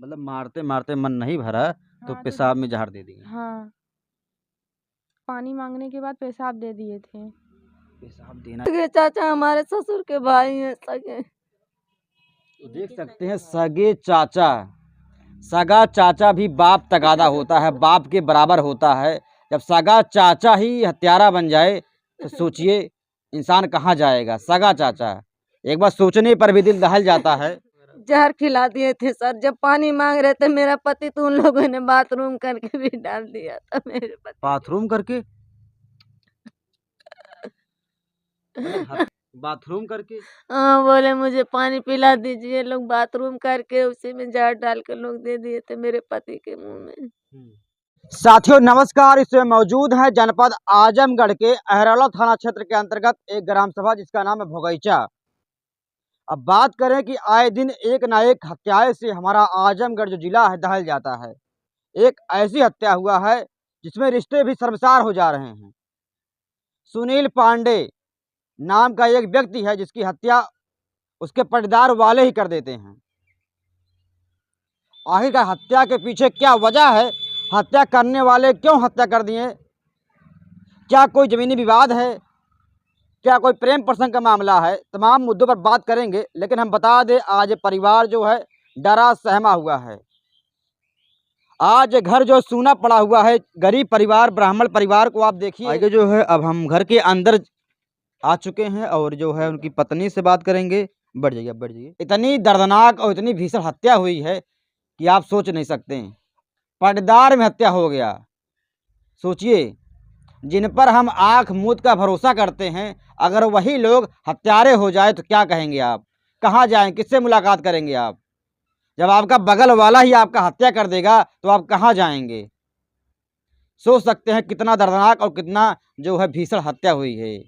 मतलब मारते मारते मन नहीं भरा तो हाँ, पेशाब में जहर दे दिए। हाँ, पानी मांगने के बाद पेशाब दे दिए थे। पेशाब देना सगे चाचा हमारे ससुर के भाई हैं सगे। तो देख सकते हैं, सगे चाचा, सगा चाचा भी बाप तगादा होता है, बाप के बराबर होता है। जब सगा चाचा ही हत्यारा बन जाए तो सोचिए इंसान कहाँ जाएगा। सगा चाचा, एक बार सोचने पर भी दिल दहल जाता है। जहर खिला दिए थे सर, जब पानी मांग रहे थे मेरा पति तो उन लोगों ने बाथरूम करके भी डाल दिया था मेरे पति। बाथरूम करके? बाथरूम करके? हाँ, बोले मुझे पानी पिला दीजिए, लोग बाथरूम करके उसी में जहर डाल के लोग दे दिए थे मेरे पति के मुंह में। साथियों नमस्कार, इसमें मौजूद है जनपद आजमगढ़ के अहरौला थाना क्षेत्र के अंतर्गत एक ग्राम सभा जिसका नाम है भोगैचा। अब बात करें कि आए दिन एक ना एक हत्याएं से हमारा आजमगढ़ जो जिला है दहल जाता है। एक ऐसी हत्या हुआ है जिसमें रिश्ते भी शर्मसार हो जा रहे हैं। सुनील पांडे नाम का एक व्यक्ति है जिसकी हत्या उसके पटदार वाले ही कर देते हैं। आखिरकार हत्या के पीछे क्या वजह है, हत्या करने वाले क्यों हत्या कर दिए, क्या कोई जमीनी विवाद है, क्या कोई प्रेम प्रसंग का मामला है, तमाम मुद्दों पर बात करेंगे। लेकिन हम बता दें आज परिवार जो है डरा सहमा हुआ है। आज घर जो सूना पड़ा हुआ है, गरीब परिवार, ब्राह्मण परिवार को आप देखिए। आगे जो है अब हम घर के अंदर आ चुके हैं और जो है उनकी पत्नी से बात करेंगे। बढ़ जाइए, बढ़ जाइए। इतनी दर्दनाक और इतनी भीषण हत्या हुई है कि आप सोच नहीं सकते हैं। पटदार में हत्या हो गया। सोचिए, जिन पर हम आंख मूंद का भरोसा करते हैं, अगर वही लोग हत्यारे हो जाए तो क्या कहेंगे आप? कहाँ जाएं, किससे मुलाकात करेंगे आप? जब आपका बगल वाला ही आपका हत्या कर देगा तो आप कहाँ जाएंगे? सोच सकते हैं कितना दर्दनाक और कितना जो है भीषण हत्या हुई है।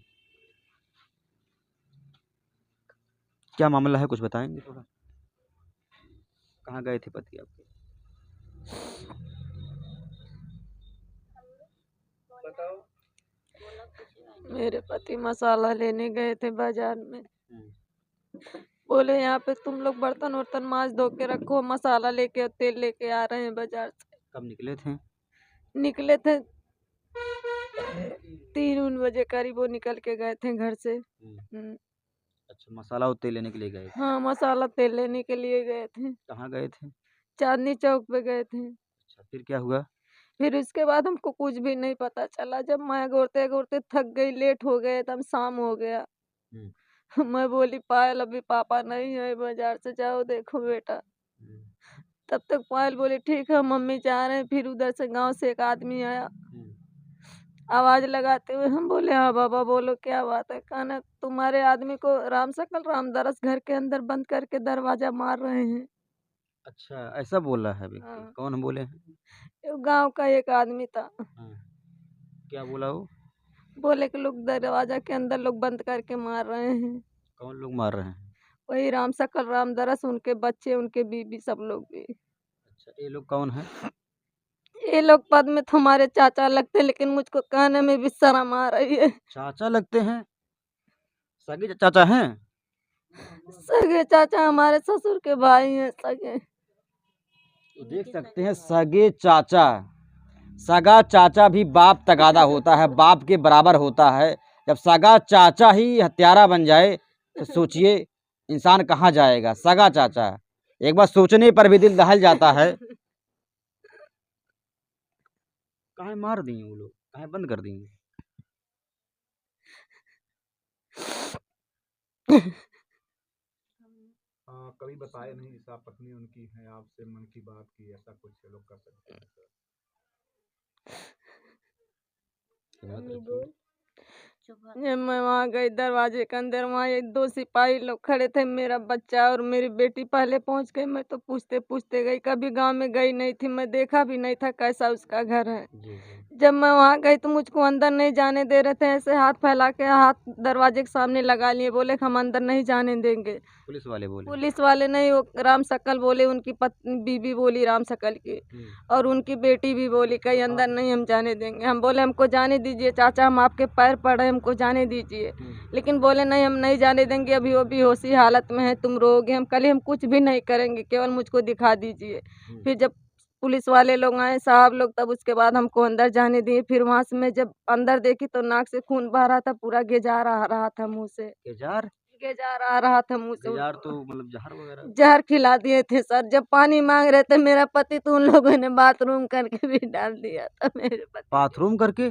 क्या मामला है, कुछ बताएंगे थोड़ा? कहाँ गए थे पति आपके? बताओ। मेरे पति मसाला लेने गए थे बाजार में, बोले यहाँ पे तुम लोग बर्तन वर्तन मांज धो के रखो, मसाला लेके और तेल लेके आ रहे हैं बाजार से। कब निकले थे? निकले थे 3 बजे करीब वो निकल के गए थे घर से। अच्छा, मसाला और तेल लेने के लिए गए थे? हाँ, मसाला तेल लेने के लिए गए थे। कहाँ गए थे? चांदनी चौक पे गए थे। अच्छा, फिर क्या हुआ? फिर उसके बाद हमको कुछ भी नहीं पता चला। जब मैं घूरते घूरते थक गई, लेट हो गए, तब शाम हो गया। मैं बोली पायल अभी पापा नहीं है, बाजार से जाओ देखो बेटा। तब तक पायल बोली ठीक है मम्मी जा रहे हैं। फिर उधर से गांव से एक आदमी आया, आवाज लगाते हुए। हम बोले हाँ बाबा बोलो क्या बात है? कहना तुम्हारे आदमी को राम सकल रामदरस घर के अंदर बंद करके दरवाजा मार रहे हैं। अच्छा, ऐसा बोला है व्यक्ति? हाँ। कौन बोले हैं? गांव का एक आदमी था। क्या बोला वो? बोले कि लोग दरवाजा के अंदर लोग बंद करके मार रहे हैं। कौन लोग मार रहे हैं? वही राम सकल रामदरस, उनके बच्चे, उनके बीबी, सब लोग भी। अच्छा, ये लोग कौन है? ये लोग पद में तो हमारे चाचा लगते, लेकिन मुझको कहने में भी शर्म आ रही है। चाचा लगते हैं? सगे चाचा हैं? सगे चाचा हमारे ससुर के भाई हैं सगे। तो देख सकते हैं, सगे चाचा, सगा चाचा भी बाप तगादा होता है, बाप के बराबर होता है। जब सगा चाचा ही हत्यारा बन जाए तो सोचिए इंसान कहाँ जाएगा। सगा चाचा, एक बार सोचने पर भी दिल दहल जाता है। कहाँ मार दिए वो लोग, कहाँ बंद कर दिए? कभी बताए नहीं, ऐसा पत्नी उनकी है आपसे मन की बात की, ऐसा कुछ लोग कर सकते हैं सर? जब मैं वहाँ गई दरवाजे के अंदर, वहाँ एक 2 सिपाही लोग खड़े थे। मेरा बच्चा और मेरी बेटी पहले पहुँच गई। मैं तो पूछते पूछते गई, कभी गांव में गई नहीं थी, मैं देखा भी नहीं था कैसा उसका घर है। जब मैं वहाँ गई तो मुझको अंदर नहीं जाने दे रहे थे। ऐसे हाथ फैला के हाथ दरवाजे के सामने लगा लिए, बोले हम अंदर नहीं जाने देंगे। पुलिस वाले बोले? पुलिस वाले नहीं, वो राम सकल बोले, उनकी पत्नी बीबी बोली राम सकल की, और उनकी बेटी भी बोली कहीं अंदर नहीं हम जाने देंगे। हम बोले हमको जाने दीजिए चाचा, हम आपके पैर पड़े, हमको जाने दीजिए। लेकिन बोले नहीं हम नहीं जाने देंगे, अभी वो बेहोशी हालत में है, तुम रोगे, हम कल हम कुछ भी नहीं करेंगे, केवल मुझको दिखा दीजिए। फिर जब पुलिस वाले लोग आए साहब लोग, तब उसके बाद हमको अंदर जाने दिए। फिर वहाँ से मैं जब अंदर देखी तो नाक से खून बह रहा था, पूरा गेजार आ रहा था मुँह से, केजार? गेजार आ रहा था मुँह से। केजार तो मतलब जहर वगैरह? जहर खिला दिए थे सर। जब पानी मांग रहे थे मेरा पति, तो उन लोगों ने बाथरूम करके भी डाल दिया था मेरे पति। बाथरूम करके?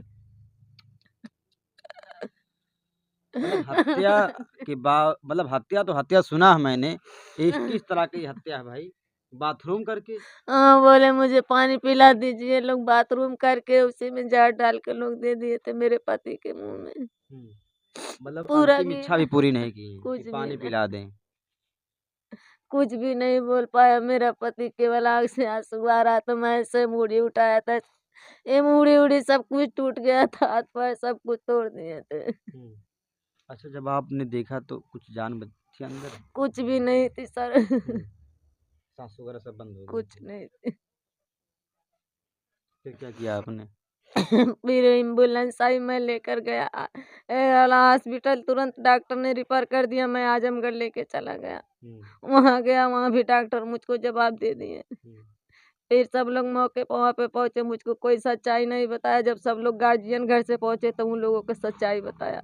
मतलब हत्या के बाद, मतलब हत्या तो हत्या सुना है मैंने, ये किस तरह की हत्या है भाई? बाथरूम करके? हाँ, बोले मुझे पानी पिला दीजिए, लोग बाथरूम करके उसी में जहर डाल के लोग दे दिए थे मेरे पति के मुंह में। मतलब पूरा अंतिम इच्छा भी पूरी नहीं की कुछ कि भी पानी नहीं, पिला दें? कुछ भी नहीं बोल पाया मेरा पति, केवल आँख से आंसू आ रहा था। मैं ऐसे मुड़ी उठाया था, ये मुड़ी उड़ी सब कुछ टूट गया था, हाथ पैर सब कुछ तोड़ दिए थे। अच्छा, जब आपने देखा तो कुछ जान बची थी अंदर? कुछ भी नहीं थी सर। सांस वगैरह सब बंद हो गई कुछ थी? नहीं थी। फिर क्या किया आपने? फिर एम्बुलेंस आई, मैं लेकर गया हॉस्पिटल, तुरंत डॉक्टर ने रिफर कर दिया, मैं आजमगढ़ लेके चला गया। वहाँ गया, वहाँ भी डॉक्टर मुझको जवाब दे दिए। फिर सब लोग मौके पर वहाँ पे पहुँचे, मुझको कोई सच्चाई नहीं बताया। जब सब लोग गार्जियन घर से पहुँचे तो उन लोगों को सच्चाई बताया।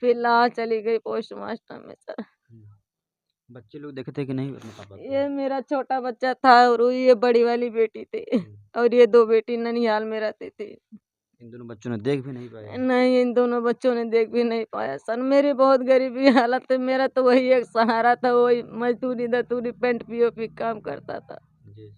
फिर लाश चली गई पोस्टमास्टर में सर। बच्चे लोग देखे थे कि नहीं अपने पापा को? ये मेरा छोटा बच्चा था और वो ये बड़ी वाली बेटी थी, और ये 2 बेटी ननिहाल में रहती थी। इन दोनों बच्चों ने देख भी नहीं पाया? नहीं, इन दोनों बच्चों ने देख भी नहीं पाया सर। मेरी बहुत गरीबी हालत है, मेरा तो वही एक सहारा था, वही मजदूरी दतूरी पेंट पीओपी काम करता था। जी।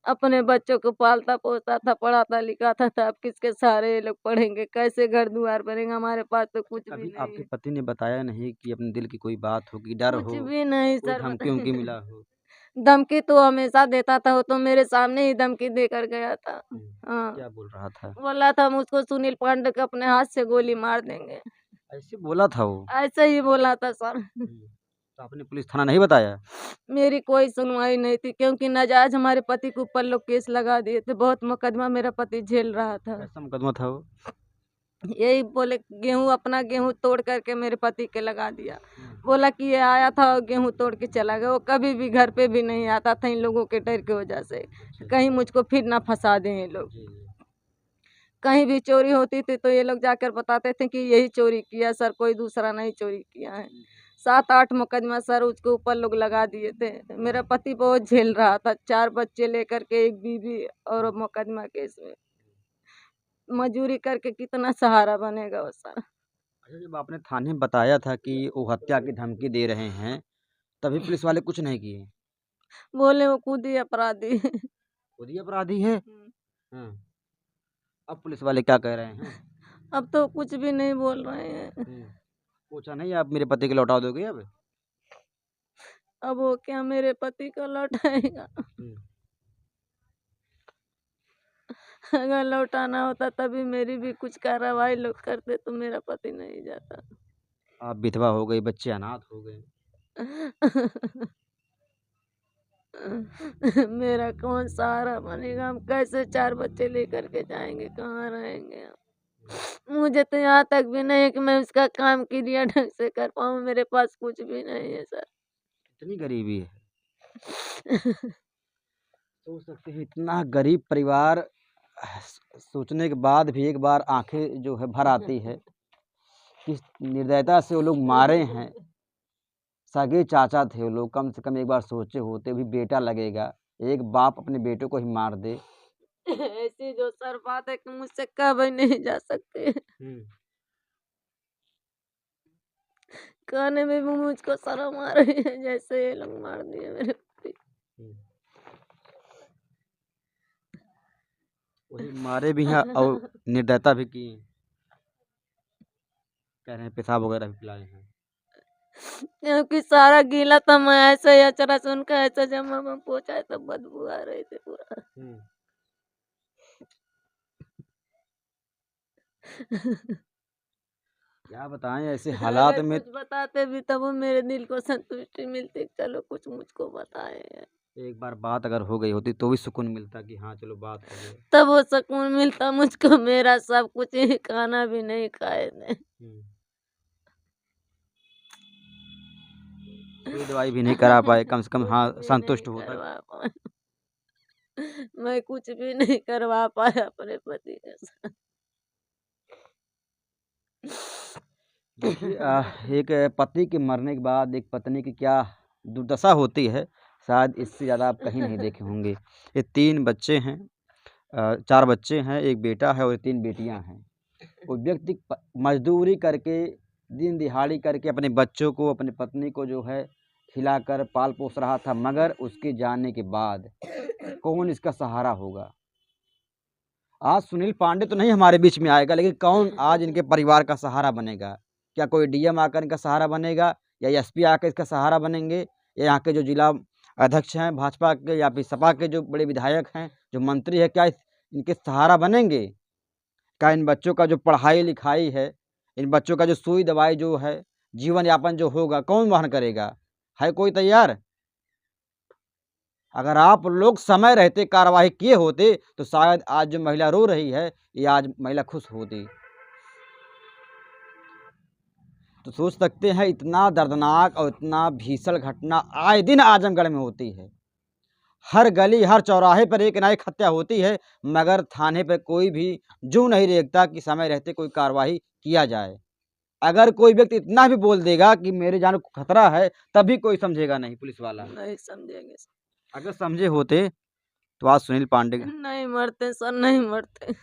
अपने बच्चों को पालता पोसता था, पढ़ाता लिखाता था। अब किसके सहारे ये लोग पढ़ेंगे, कैसे घर द्वार बनेगा? हमारे पास तो कुछ भी कभी नहीं आपके है। पति ने बताया नहीं कि अपने दिल की कोई बात हो, कि डर कुछ हो, भी नहीं कोई सर धमकी उमकी मिला हो? धमकी तो हमेशा देता था, वो तो मेरे सामने ही धमकी देकर गया था। हाँ, क्या बोल रहा था? बोला था मुझको सुनील पांडे को अपने हाथ से गोली मार देंगे, ऐसे बोला था वो? ऐसे ही बोला था सर। तो आपने पुलिस थाना नहीं बताया? मेरी कोई सुनवाई नहीं थी, क्योंकि नाजायज हमारे पति के ऊपर लोग केस लगा दिए थे। बहुत मुकदमा मेरा पति झेल रहा था। कैसा मुकदमा था वो? यही बोले गेहूं, अपना गेहूं तोड़ करके मेरे पति के लगा दिया। बोला कि ये आया था और गेहूं तोड़ के चला गया। वो कभी भी घर पे भी नहीं आता था, इन लोगों के डर की वजह से, कहीं मुझको फिर ना फंसा दें ये लोग। कहीं भी चोरी होती थी तो ये लोग जाकर बताते थे कि यही चोरी किया सर, कोई दूसरा नहीं चोरी किया है। 7-8 मुकदमा सर उसके ऊपर लोग लगा दिए थे। मेरा पति बहुत झेल रहा था, 4 बच्चे लेकर के, एक बीवी, और मुकदमा केस में मजूरी करके कितना सहारा बनेगा वो सर। अच्छा, जब आपने थाने में बताया था कि वो हत्या की धमकी दे रहे हैं, तभी पुलिस वाले कुछ नहीं किए? बोले वो खुद ही अपराधी है। खुद ही अपराधी है? हाँ। अब पुलिस वाले क्या कह रहे हैं? अब तो कुछ भी नहीं बोल रहे हैं। पूछा नहीं आप मेरे पति को लौटा दोगे अब? अब वो क्या मेरे पति को लौटाएगा? अगर लौटाना होता तभी मेरी भी कुछ कार्रवाई लोग करते तो मेरा पति नहीं जाता। आप विधवा हो गई, बच्चे अनाथ हो गए। मेरा कौन सहारा बनेगा? हम कैसे 4 बच्चे लेकर के जाएंगे, कहाँ रहेंगे हम? मुझे तो यहाँ तक भी नहीं है कि मैं उसका काम क्रिया ढंग से कर पाऊँ, मेरे पास कुछ भी नहीं है सर। इतनी गरीबी है? सोच सकते हैं इतना गरीब परिवार, सोचने के बाद भी एक बार आंखें जो है भर आती है। किस निर्दयता से वो लोग मारे हैं। सगे चाचा थे वो लोग, कम से कम एक बार सोचे होते भी बेटा लगेगा, एक बाप अपने बेटे को ही मार दे। ऐसी जो सर बात है कि मुझसे कभी नहीं जा सकते। कहने में भी मुझको शर्म आ रही है, जैसे ये लोग मार दिए मेरे पति। वही मारे भी हैं और निर्दयता भी की है। कह रहे हैं पेशाब वगैरह भी पिलाए हैं। क्योंकि सारा गीला था, मैं ऐसे ही अचरा से उनका ऐसा जमा में पहुंचा तो बदबू आ रही थी पूरा। क्या बताएं ऐसे हालात अगर में। कुछ बताते भी तब वो मेरे दिल को संतुष्टि मिलती, चलो कुछ मुझको बताए। एक बार बात अगर हो गई होती तो भी सुकून मिलता कि हाँ चलो बात हो गई। तब वो सुकून मिलता मुझको, मेरा सब कुछ ही, खाना भी नहीं खाए थे। सुई दवाई भी नहीं करा पाए, कम से कम हाँ कुछ भी संतुष्ट नहीं होता। करवा पाए। मैं कुछ भी नहीं करवा पाया अपने पति के साथ। देखिए एक पति के मरने के बाद एक पत्नी की क्या दुर्दशा होती है, शायद इससे ज़्यादा आप कहीं नहीं देखे होंगे। ये 3 बच्चे हैं, 4 बच्चे हैं, 1 बेटा है और 3 बेटियां हैं। वो व्यक्ति मजदूरी करके, दिन दिहाड़ी करके अपने बच्चों को, अपनी पत्नी को जो है खिलाकर पाल पोस रहा था, मगर उसके जाने के बाद कौन इसका सहारा होगा। आज सुनील पांडे तो नहीं हमारे बीच में आएगा, लेकिन कौन आज इनके परिवार का सहारा बनेगा? क्या कोई डीएम आकर इनका सहारा बनेगा, या एसपी आकर इसका सहारा बनेंगे, या यहाँ के जो जिला अध्यक्ष हैं भाजपा के, या फिर सपा के जो बड़े विधायक हैं, जो मंत्री है, क्या इनके सहारा बनेंगे? क्या इन बच्चों का जो पढ़ाई लिखाई है, इन बच्चों का जो सुई दवाई जो है, जीवन यापन जो होगा, कौन वहन करेगा? है कोई तैयार? अगर आप लोग समय रहते कार्रवाई किए होते तो शायद आज जो महिला रो रही है, ये आज महिला खुश होती। तो सोच सकते हैं इतना दर्दनाक और इतना भीषण घटना आए दिन आजमगढ़ में होती है। हर गली हर चौराहे पर एक ना एक हत्या होती है, मगर थाने पर कोई भी जू नहीं रेखता कि समय रहते कोई कार्रवाई किया जाए। अगर कोई व्यक्ति इतना भी बोल देगा कि मेरे जान को खतरा है, तभी कोई समझेगा नहीं पुलिस वाला। नहीं समझेंगे सर। अगर समझे होते तो आज सुनील पांडे नहीं मरते सर, नहीं मरते।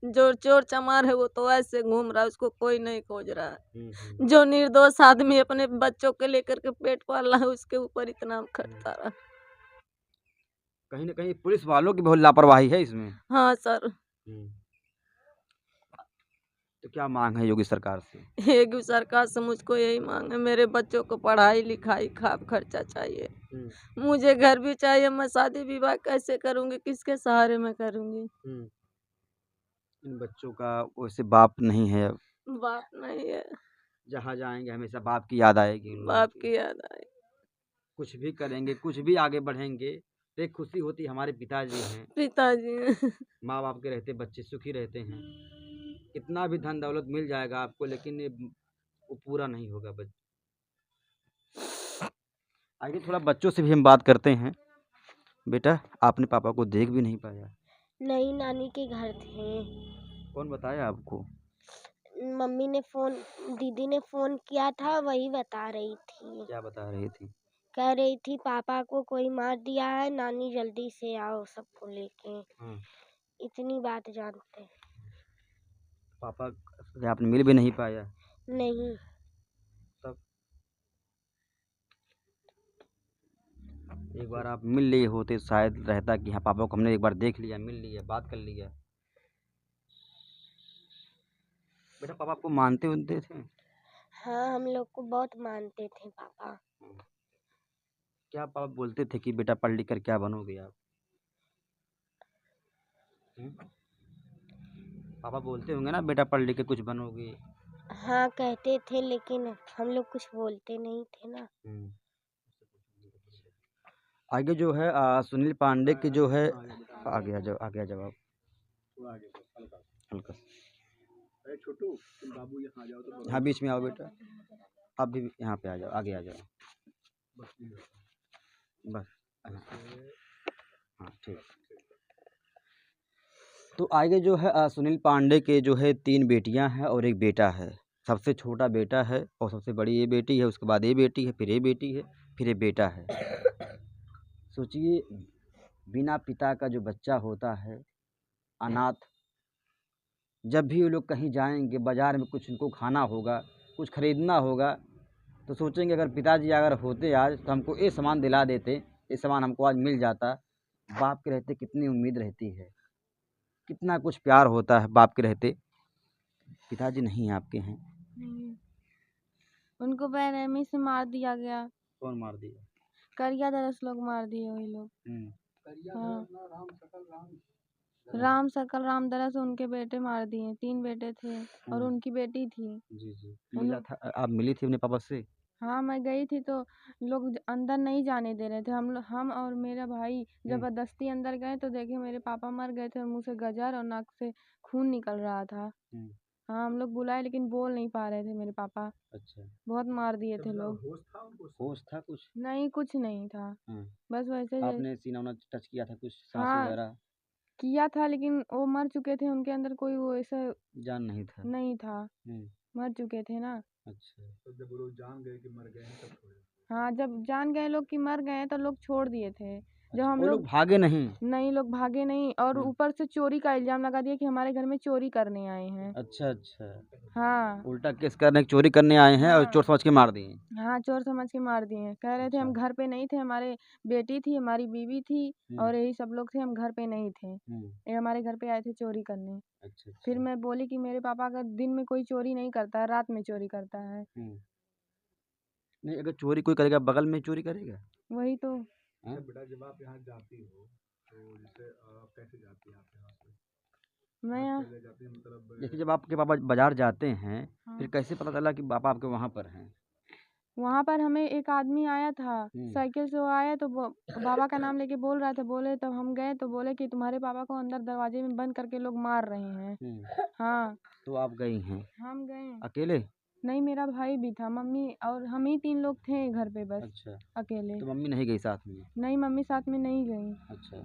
जो चोर चमार है वो तो ऐसे घूम रहा है, उसको कोई नहीं खोज रहा है। जो निर्दोष आदमी अपने बच्चों के लेकर के पेट पाल रहा है, उसके ऊपर इतना खटता रहा। कहीं ना कहीं पुलिस वालों की बहुत लापरवाही है इसमें। हाँ सर। तो क्या मांग है योगी सरकार से? योगी सरकार से मुझको यही मांग है, मेरे बच्चों को पढ़ाई लिखाई का खर्चा चाहिए, मुझे घर भी चाहिए। मैं शादी विवाह कैसे करूंगी, किसके सहारे में करूंगी? इन बच्चों का वैसे बाप नहीं है, बाप नहीं है। जहाँ जाएंगे हमेशा बाप की याद आएगी। बाप की याद आए। कुछ भी करेंगे, कुछ भी आगे बढ़ेंगे तो एक खुशी होती है हमारे पिताजी हैं, पिताजी। माँ बाप के रहते बच्चे सुखी रहते हैं। कितना भी धन दौलत मिल जाएगा आपको, लेकिन ये वो पूरा नहीं होगा। आगे थोड़ा बच्चों से भी हम बात करते हैं। बेटा, आपने पापा को देख भी नहीं पाया? नहीं, नानी के घर थे। कौन बताया आपको? मम्मी ने दीदी ने फोन किया था, वही बता रही थी। क्या बता रही थी? कह रही थी पापा को कोई मार दिया है, नानी जल्दी से आओ सबको लेके। इतनी बात जानते हैं। पापा से आपने मिल भी नहीं पाया? नहीं। तब एक बार आप मिल लिए होते शायद रहता कि हाँ पापा को हमने एक बार देख लिया, मिल लिया, बात कर लिया। बेटा, पापा आपको मानते होते थे? हाँ, हम लोग को बहुत मानते थे पापा। क्या पापा बोलते थे कि बेटा पढ़ लिख कर क्या बनोगे आप? पापा बोलते होंगे ना बेटा पढ़ लिख के कुछ बनोगे। हाँ कहते थे, लेकिन हम लोग कुछ बोलते नहीं थे ना। आगे जो है सुनील पांडे की जो है, आगे आ जाओ आप। हल्का छोटू, तुम बाबू यहाँ आ जाओ तो। हाँ बीच में आओ बेटा, आप भी यहाँ पे आ जाओ, आगे आ जाओ बस। हाँ ठीक। तो आगे जो है सुनील पांडे के जो है 3 बेटियां हैं और 1 बेटा है। सबसे छोटा बेटा है और सबसे बड़ी ये बेटी है, उसके बाद ये बेटी है, फिर ये बेटी है, फिर ये बेटा है। सोचिए, बिना पिता का जो बच्चा होता है, अनाथ, जब भी वो लोग कहीं जाएंगे, बाज़ार में कुछ उनको खाना होगा, कुछ ख़रीदना होगा, तो सोचेंगे अगर पिताजी अगर होते आज तो हमको ये सामान दिला देते, ये सामान हमको आज मिल जाता। बाप के रहते कितनी उम्मीद रहती है, कितना कुछ प्यार होता है बाप के रहते। पिताजी नहीं आपके हैं। नहीं, उनको बेरहमी से मार दिया गया। कौन मार दिया? करिया दरस लोग मार दिए, वही लोग। हाँ, राम सकल राम दरस उनके बेटे मार दिए। 3 बेटे थे और उनकी बेटी थी। जी मिला था, आप मिली थी अपने पापा से? हाँ, मैं गई थी तो लोग अंदर नहीं जाने दे रहे थे। हम और मेरा भाई ज़बरदस्ती अंदर गए तो देखे मेरे पापा मर गए थे और मुँह से गजर और नाक से खून निकल रहा था। हाँ, हम लोग बुलाए लेकिन बोल नहीं पा रहे थे मेरे पापा। अच्छा, बहुत मार दिए थे लोग। होश था उनको? होश था कुछ? नहीं, कुछ नहीं था। बस वैसे आपने सीना-उना टच किया था कुछ, सांस हाँ, वगैरह? किया था लेकिन वो मर चुके थे, उनके अंदर कोई वो ऐसा जान नहीं था। नहीं था, हुँ, मर चुके थे ना। अच्छा। तो जब वो लोग जान गए कि मर गए हैं तब छोड़े? हाँ, जब जान गए लोग कि मर गए हैं तो लोग छोड़ दिए थे। जब अच्छा, हम वो लोग लोग भागे नहीं? नहीं, लोग भागे नहीं और हुँ, ऊपर से चोरी का इल्ज़ाम लगा दिया कि हमारे घर में चोरी करने आए हैं। अच्छा, अच्छा। हाँ, उल्टा केस करने चोरी करने आए हैं और हाँ। चोर समझ के मार दिए। हाँ, चोर समझ के मार दिए। कह रहे थे अच्छा। हम घर पे नहीं थे, हमारे बेटी थी, हमारी बीवी थी हुँ, और यही सब लोग थे, हम घर पे नहीं थे। हुँ। ये हमारे घर पे आए थे चोरी करने। अच्छा, फिर अच्छा। मैं बोली कि मेरे पापा अगर दिन में कोई चोरी नहीं करता है, रात में चोरी करता है। हुँ। नहीं, अगर चोरी कोई करेगा, बगल में चोरी करेगा? वही तो। हाँ? अच्छा बेटा, जब आप यहाँ जाती हो तो जैसे कैसे जाती हैं आप यहाँ से? मैं बस यहाँ से ले जाती हैं मतलब? जैसे जब आपके पापा बाज़ार जाते हैं, फिर हाँ, कैसे पता चला कि पापा आपके वहाँ पर हैं? वहाँ पर हमें एक आदमी आया था, हुँ, साइकिल से वो आया तो वो बाबा का नाम लेके बोल रहा था, बोले तब हम गए तो बोले कि तुम्हारे पापा को अंदर दरवाजे में बंद करके लोग मार रहे हैं। हुँ। हाँ, तो आप गई हैं, हम गए। अकेले? नहीं, मेरा भाई भी था, मम्मी और हम ही 3 लोग थे घर पे बस, अच्छा, अकेले। तो मम्मी नहीं गई साथ में? नहीं, मम्मी साथ में नहीं गई। अच्छा,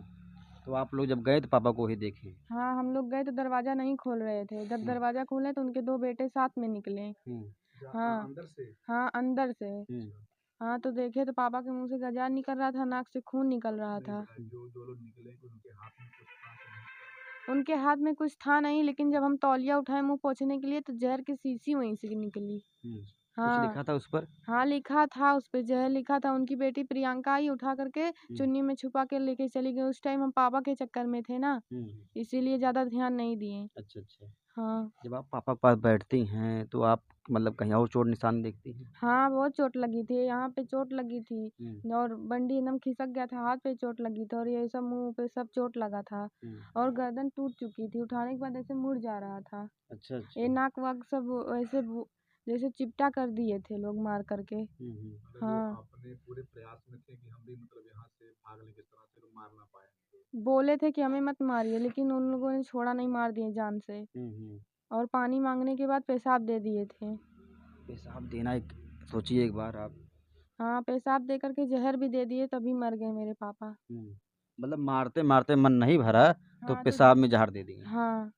तो आप लोग जब गए तो पापा को ही देखे? हाँ, हम लोग गए तो दरवाज़ा नहीं खोल रहे थे। जब हुँ, दरवाज़ा खोले तो उनके 2 बेटे साथ में निकले। हुँ, हाँ, अंदर से? हाँ, अंदर से। हुँ, हाँ, तो देखे तो पापा के मुँह से गजार निकल रहा था, नाक से खून निकल रहा नहीं था। बेटा, जो जो लोग निकले उनके हाथ में कुछ था कि नहीं था? उनके हाथ में कुछ था नहीं लेकिन जब हम तौलिया उठाए मुँह पोंछने के लिए तो ज़हर की शीशी वहीं से निकली। हुँ। कुछ हाँ, लिखा था उस पर? हाँ, लिखा था उसपे ज़हर लिखा था। उनकी बेटी प्रियंका ही उठा करके हुँ, चुन्नी में छुपा के लेके चली गई। उस टाइम हम पापा के चक्कर में थे ना, हुँ। इसीलिए ज़्यादा ध्यान नहीं दिए। अच्छा, अच्छा। हाँ। जब आप पापा के पास बैठती हैं, तो आप मतलब कहीं और चोट निशान देखती हैं? हाँ, बहुत चोट लगी थी, यहाँ पे चोट लगी थी हुँ, और बंडी एकदम खिसक गया था, हाथ पे चोट लगी थी और ये सब मुँह पे सब चोट लगा था हुँ। और गर्दन टूट चुकी थी, उठाने के बाद ऐसे मुड़ जा रहा था। अच्छा, ये अच्छा। नाक-वाक सब ऐसे जैसे चिपटा कर दिए थे लोग मार करके। हुँ, हुँ। मतलब वो हाँ, अपने पूरे प्रयास में थे कि हम भी मतलब यहाँ से भाग लें किस तरह से, तो मार ना पाए हमको। बोले थे कि हमें मत मारिए लेकिन उन लोगों ने छोड़ा नहीं, मार दिए जान से हुँ, हुँ। और पानी माँगने के बाद पेशाब दे दिए थे। पेशाब देना एक सोचिए एक बार आप। हाँ, पेशाब दे कर के ज़हर भी दे दिए तभी मर गए मेरे पापा। हुँ। मतलब मारते-मारते मन नहीं भरा, तो हाँ, तो पेशाब में ज़हर दे दिए। हाँ।